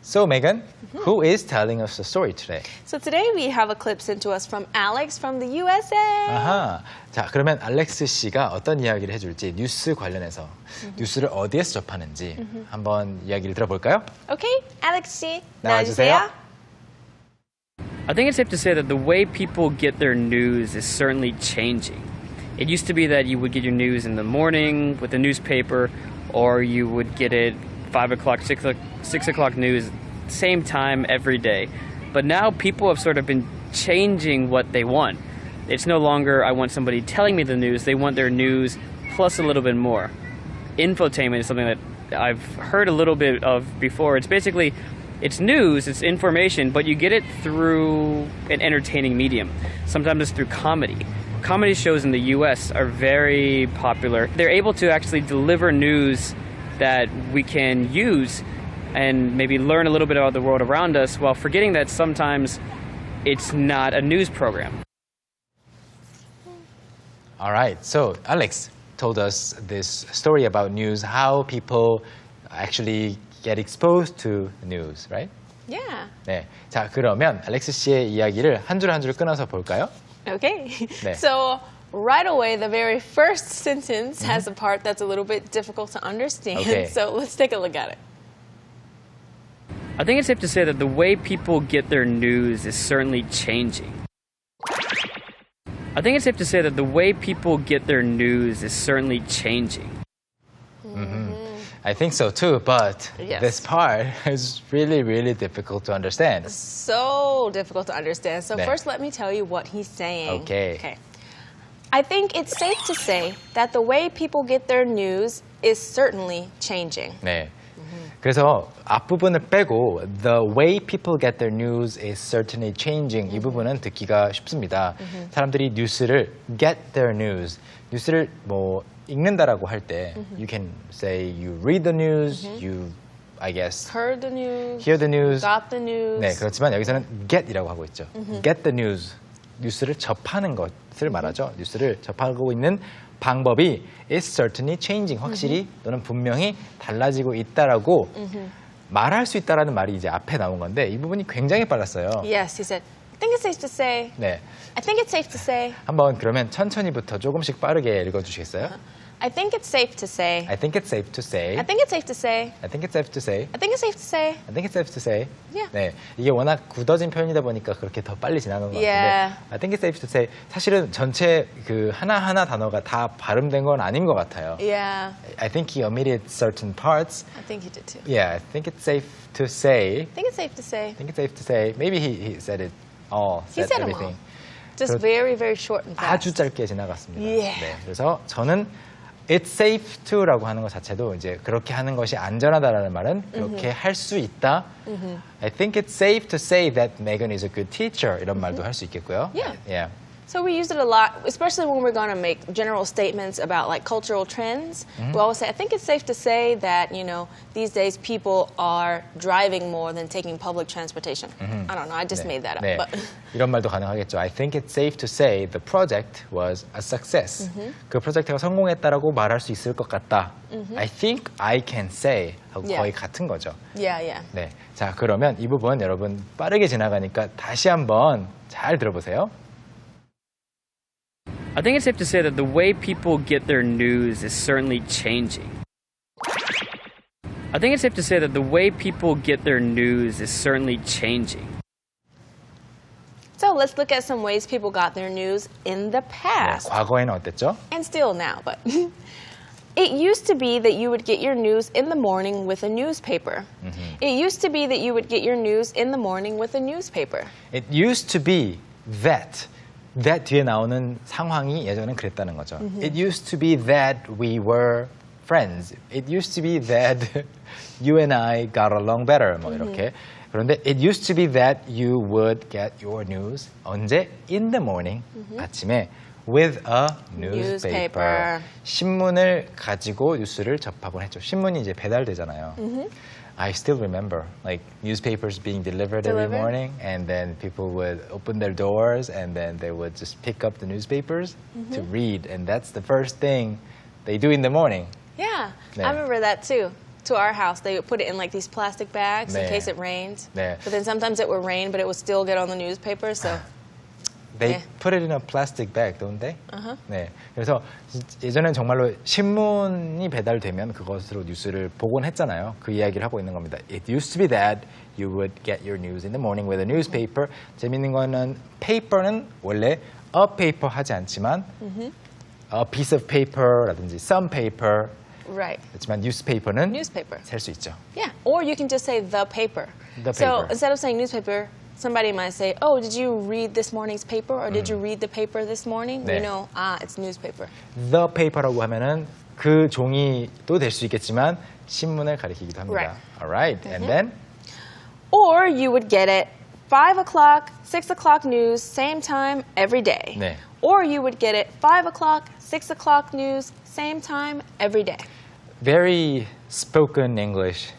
So, Megan, who is telling us the story today? So today we have a clip sent to us from Alex from the USA. 아하. 자, 그러면 알렉스 씨가 어떤 이야기를 해줄지 뉴스 관련해서 뉴스를 어디에서 접하는지 한번 이야기를 들어볼까요? Okay, Alex 씨, 나와주세요. I think it's safe to say that the way people get their news is certainly changing. It used to be that you would get your news in the morning with the newspaper, or you would get it 5 o'clock, 6 o'clock news, same time every day. But now people have sort of been changing what they want. It's no longer, I want somebody telling me the news, they want their news plus a little bit more. Infotainment is something that I've heard a little bit of before. It's basically, it's news, it's information, but you get it through an entertaining medium. Sometimes it's through comedy. Comedy shows in the US are very popular. They're able to actually deliver news that we can use and maybe learn a little bit about the world around us while forgetting that sometimes it's not a news program. All right, so Alex told us this story about news, how people actually get exposed to news, right? Yeah. 네, 자 그러면 알렉스 씨의 이야기를 한 줄 한 줄 끊어서 볼까요? Okay. 네. So right away, the very first sentence has a part that's a little bit difficult to understand. Okay. So let's take a look at it. I think it's safe to say that the way people get their news is certainly changing. I think it's safe to say that the way people get their news is certainly changing. I think so too, but Yes. this part is really, really difficult to understand. So difficult to understand. So 네. first, let me tell you what he's saying. Okay. I think it's safe to say that the way people get their news is certainly changing. 네. 그래서 앞부분을 빼고 the way people get their news is certainly changing 이 부분은 듣기가 쉽습니다. 사람들이 뉴스를 get their news 뉴스를 뭐 읽는다라고 할 때 you can say you read the news, you I guess Heard the news, hear the news. got the news. 네, 그렇지만 여기서는 get이라고 하고 있죠. get the news 뉴스를 접하는 것을 말하죠. 뉴스를 접하고 있는 방법이 is certainly changing 확실히 또는 분명히 달라지고 있다라고 말할 수 있다라는 말이 이제 앞에 나온 건데 이 부분이 굉장히 빨랐어요. Yes, he said. I think it's safe to say. 네, I think it's safe to say. 한번 그러면 천천히부터 조금씩 빠르게 읽어주시겠어요? I think it's safe to say. I think it's safe to say. I think it's safe to say. I think it's safe to say. I think it's safe to say. I think it's safe to say. Yeah. 네, 이게 워낙 굳어진 표현이다 보니까 그렇게 더 빨리 지나간 것 같은데. Yeah. I think it's safe to say. 사실은 전체 그 하나하나 단어가 다 발음된 건 아닌 것 같아요. Yeah, I think he omitted certain parts. I think he did too. Yeah, I think it's safe to say. I think it's safe to say. I think it's safe to say. Maybe he said it all. He said them everything. all. Just very, very short and fast. 아주 짧게 지나갔습니다. Yeah. 네, 그래서 저는 it's safe to라고 하는 것 자체도 이제 그렇게 하는 것이 안전하다라는 말은 그렇게 할 수 있다. I think it's safe to say that Megan is a good teacher 이런 말도 할 수 있겠고요. Yeah. Yeah. So we use it a lot, especially when we're going to make general statements about like cultural trends. We always say, I think it's safe to say that, you know, these days people are driving more than taking public transportation. I don't know, I just made that up. 네. But 이런 말도 가능하겠죠. I think it's safe to say the project was a success. 그 프로젝트가 성공했다라고 말할 수 있을 것 같다. I think I can say 하고 Yeah. 거의 같은 거죠. yeah. 네. 자, 그러면 이 부분 여러분 빠르게 지나가니까 다시 한번 잘 들어보세요. I think it's safe to say that the way people get their news is certainly changing. I think it's safe to say that the way people get their news is certainly changing. So let's look at some ways people got their news in the 네, past. 과거에는 어땠죠? And still now, but it used to be that you would get your news in the morning with a newspaper. It used to be that you would get your news in the morning with a newspaper. It used to be that 뒤에 나오는 상황이 예전엔 그랬다는 거죠. It used to be that we were friends. It used to be that you and I got along better. 뭐 이렇게. 그런데 it used to be that you would get your news 언제? In the morning. 아침에 with a newspaper. 신문을 가지고 뉴스를 접하곤 했죠. 신문이 이제 배달되잖아요. I still remember like newspapers being delivered every morning and then people would open their doors and then they would just pick up the newspapers to read and that's the first thing they do in the morning. Yeah, 네. I remember that too. to our house, they would put it in like these plastic bags in 네. case it rained. 네. But then sometimes it would rain, but it would still get on the newspaper. So They 네. put it in a plastic bag, don't they? 네. 그래서 예전엔 정말로 신문이 배달되면 그것으로 뉴스를 보곤 했잖아요. 그 이야기를 하고 있는 겁니다. It used to be that you would get your news in the morning with a newspaper. 재밌는 거는 paper는 원래 a paper 하지 않지만 a piece of paper라든지 some paper right. 그렇지만 newspaper는 Newspaper. 셀 수 있죠. Yeah. Or you can just say the paper. The So paper. instead of saying newspaper, somebody might say, "Oh, did you read this morning's paper, or did you read the paper this morning?" 네. You know, it's newspaper. The paper라고 하면은 그 종이도 될 수 있겠지만 신문을 가리키기도 합니다. Right. Alright, and then Or you would get it 5 o'clock, 6 o'clock news, same time every day. 네. Or you would get it 5 o'clock, 6 o'clock news, same time every day. very spoken English,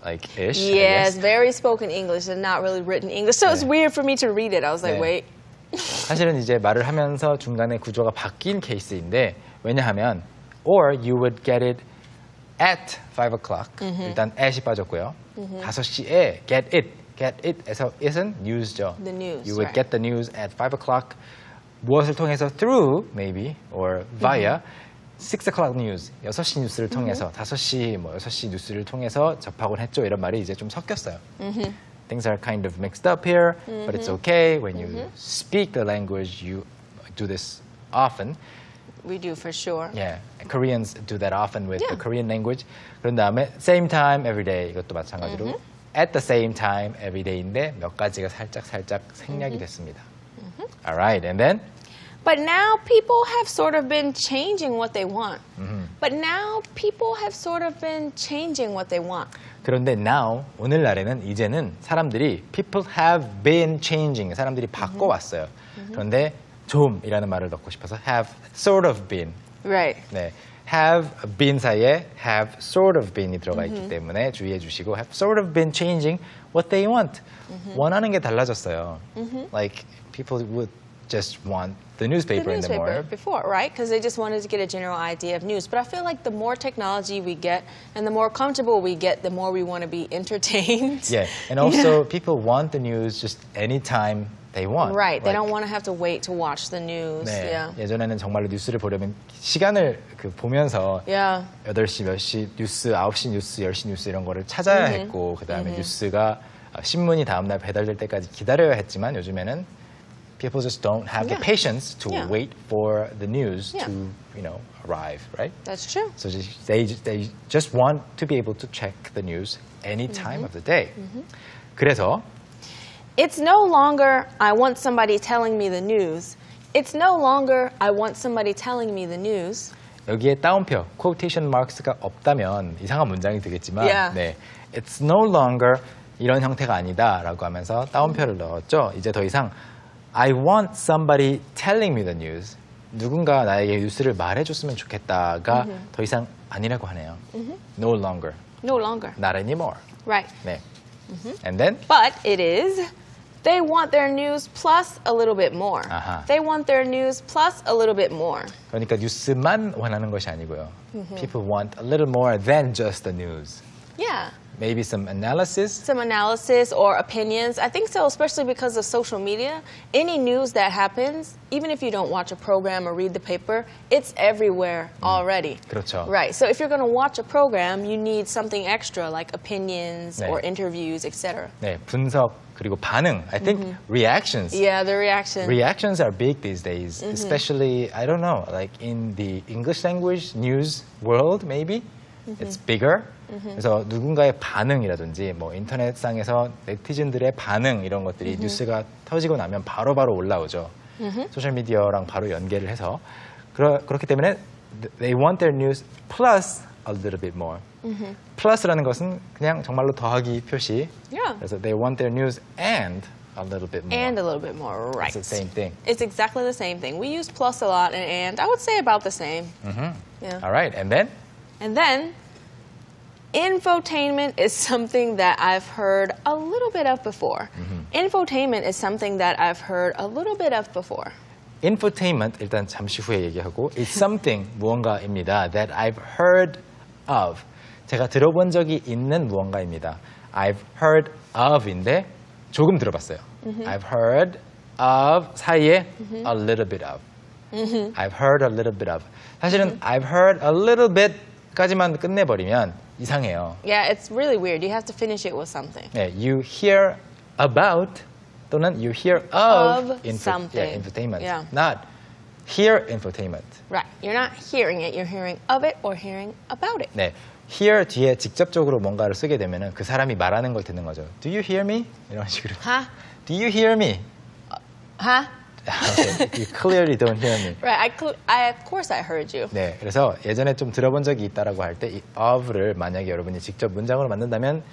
like ish. I Yes, guess. very spoken English and not really written English. So it's 네. weird for me to read it. I was like, 네. wait. 사실은 이제 말을 하면서 중간에 구조가 바뀐 케이스인데 왜냐하면 or you would get it at 5 o'clock. 일단 at이 빠졌고요. 5시에 get it에서 it은 news죠. The news, You would right. get the news at 5 o'clock. 무엇을 통해서 through maybe or via 6 o'clock news, 6시 뉴스를 통해서 5시, 6시 뉴스를 통해서 접하곤 했죠. 이런 말이 이제 좀 섞였어요. Things are kind of mixed up here, but it's okay. When you speak the language, you do this often. We do for sure. Yeah, Koreans do that often with Yeah. the Korean language. 그런 다음에 same time every day 이것도 마찬가지로 at the same time every day인데 몇 가지가 살짝 생략이 됐습니다. Alright, and then But now people have sort of been changing what they want. But now people have sort of been changing what they want. 그런데 now 오늘날에는 이제는 사람들이 people have been changing 사람들이 바꿔왔어요. 그런데 좀이라는 말을 넣고 싶어서 have sort of been Right. 네, have been 사이에 have sort of been이 들어가 있기 때문에 주의해 주시고 have sort of been changing what they want. 원하는 게 달라졌어요. Like people would just want the newspaper in the morning. before, right? Because they just wanted to get a general idea of news. But I feel like the more technology we get and the more comfortable we get, the more we want to be entertained. Yeah, and also people want the news just anytime they want. Right. They Like, don't want to have to wait to watch the news. 네, Yeah. 예전에는 정말로 뉴스를 보려면 시간을 보면서 Yeah. 8시 몇 시 뉴스, 9시 뉴스, 10시 뉴스 이런 거를 찾아야 했고 그다음에 뉴스가 신문이 다음 날 배달될 때까지 기다려야 했지만 요즘에는 people just don't have the Yeah. patience to Yeah. wait for the news Yeah. to, arrive, right? That's true. So they just want to be able to check the news any time of the day. 그래서 It's no longer, I want somebody telling me the news. It's no longer, I want somebody telling me the news. 여기에 따옴표, quotation marks가 없다면 이상한 문장이 되겠지만 Yeah. 네, it's no longer 이런 형태가 아니다라고 하면서 따옴표를 넣었죠. 이제 더 이상 I want somebody telling me the news. 누군가 나에게 뉴스를 말해줬으면 좋겠다가 더 이상 아니라고 하네요. No longer, No longer. not anymore. Right. 네. And then But it is, they want their news plus a little bit more. 아하. They want their news plus a little bit more. 그러니까 뉴스만 원하는 것이 아니고요. People want a little more than just the news. Yeah. Maybe some analysis. Some analysis or opinions. I think so, especially because of social media. Any news that happens, even if you don't watch a program or read the paper, it's everywhere already. 그렇죠. Right. So if you're going to watch a program, you need something extra like opinions 네. or interviews, etc. 네, 분석 그리고 반응. I think reactions. Yeah, the reaction. Reactions are big these days, especially I don't know, like in the English language news world maybe. It's bigger. 그래서 누군가의 반응이라든지 뭐 인터넷상에서 네티즌들의 반응 이런 것들이 뉴스가 터지고 나면 바로바로 올라오죠. 소셜 미디어랑 바로 연계를 해서 그렇기 때문에 they want their news plus a little bit more. plus라는 것은 그냥 정말로 더하기 표시. Yeah. 그래서 they want their news and a little bit more. And a little bit more, right. It's the same thing. It's exactly the same thing. We use plus a lot and I would say about the same. Yeah. All right, and then And then, infotainment is something that I've heard a little bit of before. Infotainment is something that I've heard a little bit of before. infotainment 일단 잠시 후에 얘기하고 it's something 무언가입니다 that I've heard of. 제가 들어본 적이 있는 무언가입니다. I've heard of인데 조금 들어봤어요. I've heard of 사이에 a little bit of. I've heard a little bit of. 사실은 I've heard a little bit까지만 끝내버리면 이상해요. Yeah, it's really weird. You have to finish it with something. 네, you hear about 또는 you hear of, Of something. infotainment. Yeah. Not hear infotainment. Right. You're not hearing it. You're hearing of it or hearing about it. 네, hear 뒤에 직접적으로 뭔가를 쓰게 되면은 그 사람이 말하는 걸 듣는 거죠. Do you hear me? 이런 식으로. Huh? Do you hear me? Huh? Okay, you clearly don't hear me. Right. Of course I heard you. 네, 그래서 예전에 좀 들어본 적이 있다라고 할 때 이 of를 만약에 여러분이 직접 문장으로 만든다면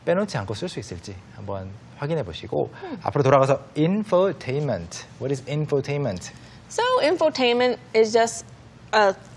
빼놓지 않고 쓸 수 있을지 한번 확인해 보시고 앞으로 돌아가서 infotainment. What is infotainment? So infotainment is just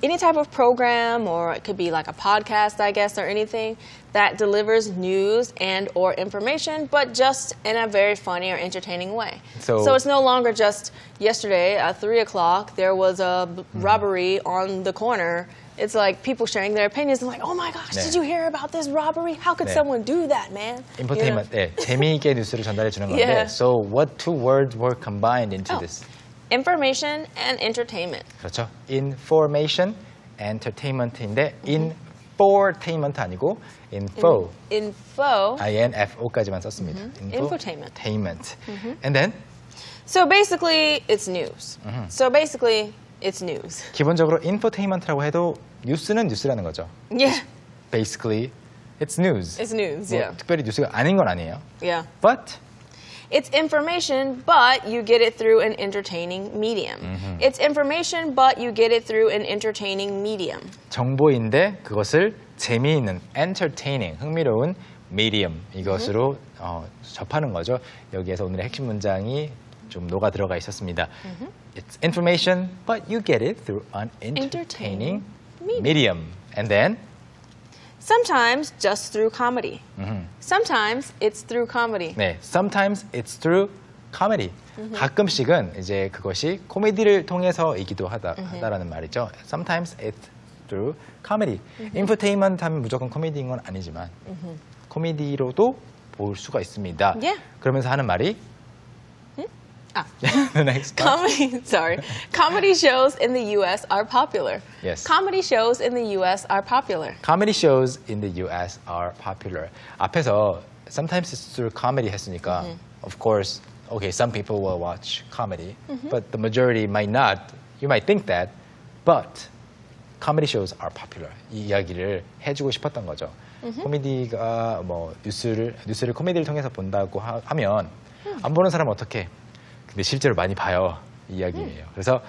any type of program, or it could be like a podcast, I guess, or anything that delivers news and or information, but just in a very funny or entertaining way. So it's no longer just yesterday at 3 o'clock there was a robbery on the corner. It's like people sharing their opinions and like, oh my gosh, 네. did you hear about this robbery? How could 네. someone do that, man? Infotainment. 네, 재미있게 뉴스를 전달해 주는 건데. Yeah. So what two words were combined into Oh. this? Information and entertainment. 그렇죠. Information, entertainment인데 infotainment 아니고 info. Info. INFO까지만 썼습니다. Infotainment. Infotainment. And then So basically, it's news. So basically, it's news. 기본적으로 infotainment라고 해도 뉴스는 뉴스라는 거죠. Yeah, Basically, it's news. it's news. 뭐 Yeah, 특별히 뉴스가 아닌 건 아니에요. yeah. But It's information, but you get it through an entertaining medium. It's information, but you get it through an entertaining medium. 정보인데 그것을 재미있는, entertaining, 흥미로운 medium 이것으로 접하는 거죠. 여기에서 오늘의 핵심 문장이 좀 녹아 들어가 있었습니다. It's information, but you get it through an entertaining medium. And then Sometimes just through comedy. Sometimes it's through comedy. 네, sometimes it's through comedy. 가끔씩은 이제 그것이 코미디를 통해서이기도 하다라는 말이죠. Sometimes it's through comedy. infotainment 하면 무조건 코미디인 건 아니지만 코미디로도 볼 수가 있습니다. Yeah. 그러면서 하는 말이 the next part. Comedy shows in the U.S. are popular. Yes. Comedy shows in the U.S. are popular. Comedy shows in the U.S. are popular. 앞에서 sometimes it's through comedy 했으니까 of course, okay, some people will watch comedy, but the majority might not. You might think that, but comedy shows are popular. 이 이야기를 해주고 싶었던 거죠. 코미디가 뭐 뉴스를 코미디를 통해서 본다고 하면 안 보는 사람은 어떻게? 근데 실제로 많이 봐요. 이 이야기예요. 그래서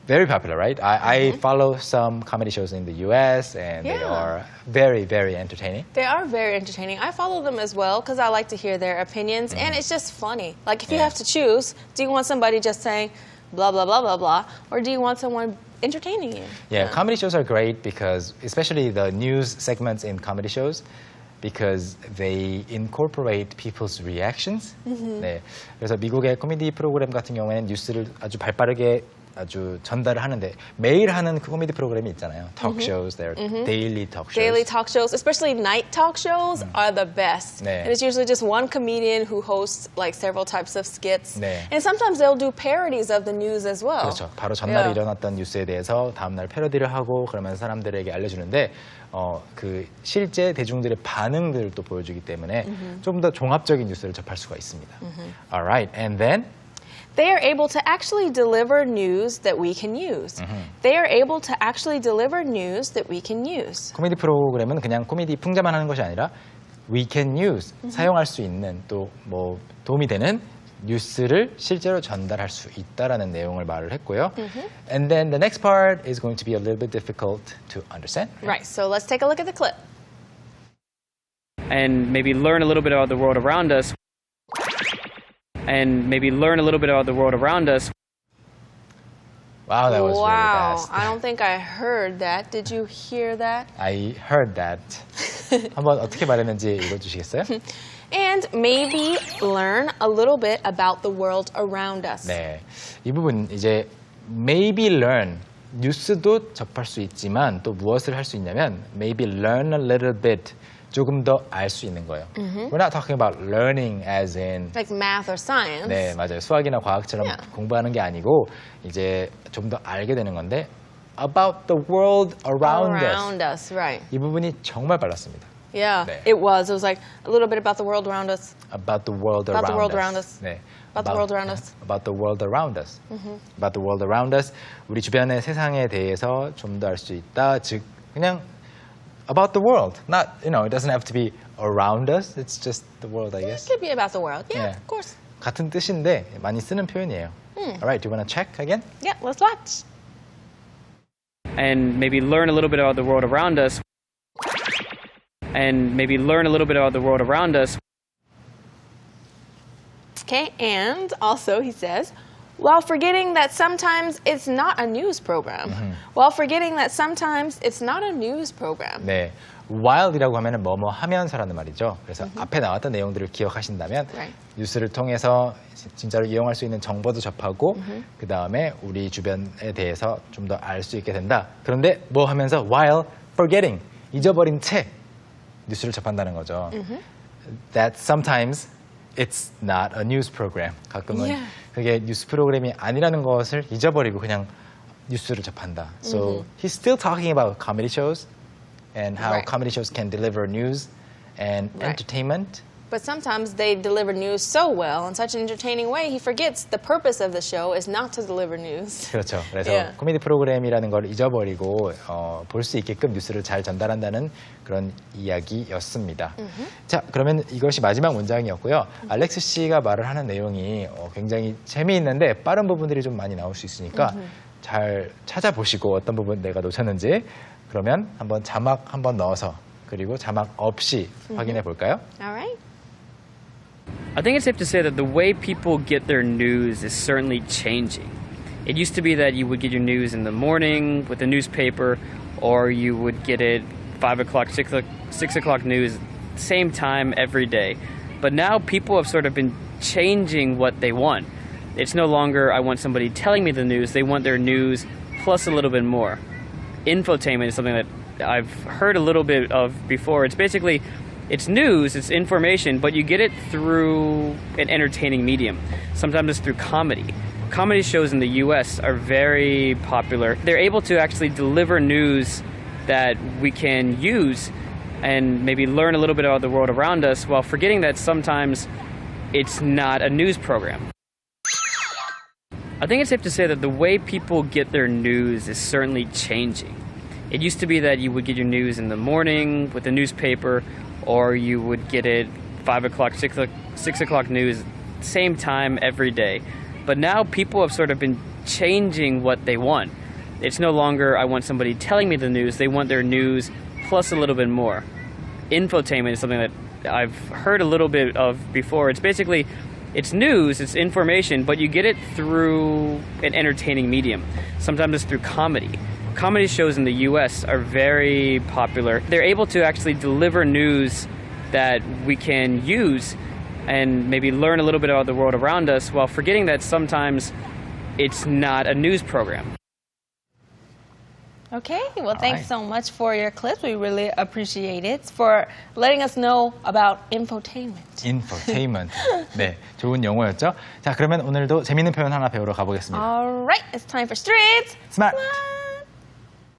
very popular, right? I follow some comedy shows in the US and they Yeah. are very, very entertaining. They are very entertaining. I follow them as well because I like to hear their opinions, and it's just funny. Like if you Yeah. have to choose, do you want somebody just saying blah blah blah blah blah, or do you want someone entertaining you? Yeah, comedy shows are great because, especially the news segments in comedy shows, because they incorporate people's reactions. 네, 그래서 미국의 코미디 프로그램 같은 경우에는 뉴스를 아주 발빠르게 아주 전달을 하는데 매일 하는 그 코미디 프로그램이 있잖아요. Talk shows, they're daily talk shows. Daily talk shows, especially night talk shows, are the best. 네. And it's usually just one comedian who hosts like several types of skits. 네. And sometimes they'll do parodies of the news as well. 그렇죠. 바로 전날 Yeah. 일어났던 뉴스에 대해서 다음날 패러디를 하고 그러면서 사람들에게 알려주는데 그 실제 대중들의 반응들을 또 보여주기 때문에 좀 더 종합적인 뉴스를 접할 수가 있습니다. Alright, and then They are able to actually deliver news that we can use. They are able to actually deliver news that we can use. 코미디 프로그램은 그냥 코미디 풍자만 하는 것이 아니라 we can use, 사용할 수 있는 또 뭐 도움이 되는 뉴스를 실제로 전달할 수 있다라는 내용을 말을 했고요. And then the next part is going to be a little bit difficult to understand. Right, so let's take a look at the clip. And maybe learn a little bit about the world around us. And maybe learn a little bit about the world around us. Wow, that was really Wow, fast. I don't think I heard that. Did you hear that? I heard that. 한번 어떻게 말했는지 읽어주시겠어요? And maybe learn a little bit about the world around us. 네, 이 부분 이제 maybe learn 뉴스도 접할 수 있지만 또 무엇을 할 수 있냐면 maybe learn a little bit 조금 더 알 수 있는 거예요. We're not talking about learning as in Like math or science. 네, 맞아요. 수학이나 과학처럼 Yeah. 공부하는 게 아니고 이제 좀 더 알게 되는 건데 about the world around us. right. 이 부분이 정말 빨랐습니다. Yeah, 네. it was. It was like a little bit about the world around us. About the world About around the world us. around us. 네. About the world around us. About the world around us. About the world around us. 우리 주변의 세상에 대해서 좀 더 알 수 있다. 즉 그냥 about the world. Not, it doesn't have to be around us. It's just the world, I It guess. could be about the world. Yeah, Yeah. of course. 같은 뜻인데 많이 쓰는 표현이에요. Alright, do you want to check again? Yeah, let's watch. And maybe learn a little bit about the world around us. And maybe learn a little bit about the world around us. Okay, and also he says, while forgetting that sometimes it's not a news program. While forgetting that sometimes it's not a news program. 네. while이라고 하면은 뭐뭐 하면서라는 말이죠. 그래서 앞에 나왔던 내용들을 기억하신다면 Right. 뉴스를 통해서 진짜로 이용할 수 있는 정보도 접하고 그 다음에 우리 주변에 대해서 좀 더 알 수 있게 된다. 그런데 뭐 하면서 while forgetting 잊어버린 채 뉴스를 접한다는 거죠. That sometimes it's not a news program. 가끔은 Yeah. 그게 뉴스 프로그램이 아니라는 것을 잊어버리고 그냥 뉴스를 접한다. So he's still talking about comedy shows and how Right. comedy shows can deliver news and Right. entertainment. But sometimes they deliver news so well in such an entertaining way, he forgets the purpose of the show is not to deliver news. 그렇죠. 그래서 Yeah. 코미디 프로그램이라는 걸 잊어버리고 볼 수 있게끔 뉴스를 잘 전달한다는 그런 이야기였습니다. 자, 그러면 이것이 마지막 문장이었고요. 알렉스 씨가 말을 하는 내용이 굉장히 재미있는데 빠른 부분들이 좀 많이 나올 수 있으니까 잘 찾아보시고 어떤 부분 내가 놓쳤는지 그러면 한번 자막 한번 넣어서 그리고 자막 없이 확인해 볼까요? All right? I think it's safe to say that the way people get their news is certainly changing. It used to be that you would get your news in the morning with the newspaper, or you would get it 5 o'clock, 6 o'clock news, same time every day. But now people have sort of been changing what they want. It's no longer, I want somebody telling me the news, they want their news plus a little bit more. Infotainment is something that I've heard a little bit of before. It's basically, it's news, it's information, but you get it through an entertaining medium. Sometimes it's through comedy. Comedy shows in the US are very popular. They're able to actually deliver news that we can use and maybe learn a little bit about the world around us while forgetting that sometimes it's not a news program. I think it's safe to say that the way people get their news is certainly changing. It used to be that you would get your news in the morning with the newspaper, or you would get it 5 o'clock, 6 o'clock news, same time every day. But now people have sort of been changing what they want. It's no longer, I want somebody telling me the news, they want their news plus a little bit more. Infotainment is something that I've heard a little bit of before. It's basically, it's news, it's information, but you get it through an entertaining medium. Sometimes it's through comedy. Comedy shows in the US are very popular. They're able to actually deliver news that we can use and maybe learn a little bit about the world around us while forgetting that sometimes it's not a news program. Okay, well, thanks right. so much for your clips. We really appreciate it for letting us know about infotainment. Infotainment. 네, 좋은 용어였죠. 자, 그러면 오늘도 재밌는 표현 하나 배우러 가보겠습니다. All right, it's time for Streets Smart. Smart.